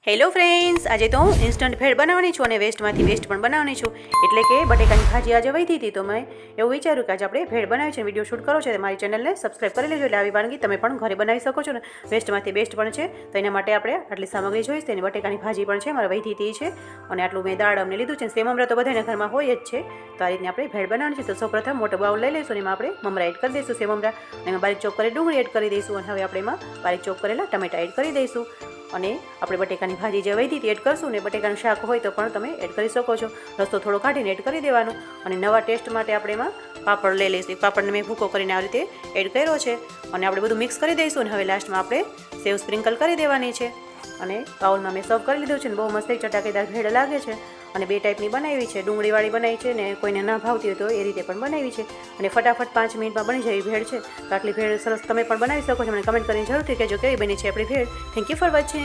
Hello friends, આજે તો હું ઇન્સ્ટન્ટ ભેળ બનાવવાની છું અને વેસ્ટમાંથી બેસ્ટ પણ બનાવવાની છું. એટલે કે બટેકાની ભાજી આજે વધી હતી તો મેં એવું વિચાર્યું કે આજે આપણે ભેળ બનાવી છે, વિડીયો શૂટ કરો છો તો મારી ચેનલને સબસ્ક્રાઈબ કરી લેજો. એટલે આવી વાનગી તમે પણ ઘરે બનાવી શકો છો ને વેસ્ટમાંથી બેસ્ટ પણ છે. તો એના માટે આપણે આટલી સામગ્રી જોઈશે. તેની બટેકાની ભાજી પણ છે, મારે વધી હતી છે અને આટલું મેં દાળ અમને લીધું છે. સેવ મમરા તો બધાના ઘરમાં હોય જ છે. તો આ રીતને આપણે ભેળ બનાવવાની છે. તો સૌપ્રથમ મોટો બાઉલ લઈ લઈશું અને એમાં આપણે મમરા એડ કરી દઈશું, સેવ મમરા, અને એમાં બારીક ચોપ કરી ડુંગળી એડ કરી દઈશું. અને હવે આપણે એમાં બારીક ચોપ કરેલા ટમેટા એડ કરી દઈશું. અને આપણે બટેકાની ભાજી જે વધી હતી એડ કરશું ને બટેકાનું શાક હોય તો પણ તમે એડ કરી શકો છો. રસ્તો થોડો કાઢીને એડ કરી દેવાનું. અને નવા ટેસ્ટ માટે આપણે એમાં પાપડ લઈ લઈશું. પાપડને મેં ભૂકો કરીને આ રીતે એડ કર્યો છે. અને આપણે બધું મિક્સ કરી દઈશું. અને હવે લાસ્ટમાં આપણે સેવ સ્પ્રિંકલ કરી દેવાની છે. અને બાઉલમાં મેં સર્વ કરી લીધું છે. ને બહુ મસ્ત ચટાકેદાર ભેળ લાગે છે. અને બે ટાઈપની બનાવી છે, ડુંગળીવાળી બનાવી છે ને કોઈને ના ભાવતી હોય તો એ રીતે પણ બનાવી છે. અને ફટાફટ 5 મિનિટમાં બની જાય ભેળ છે. તો આટલી ભેળ સરસ તમે પણ બનાવી શકો છો. મને કમેન્ટ કરીને જરૂરથી કહેજો કેવી બની છે આપણી ભેળ. Thank you for watching.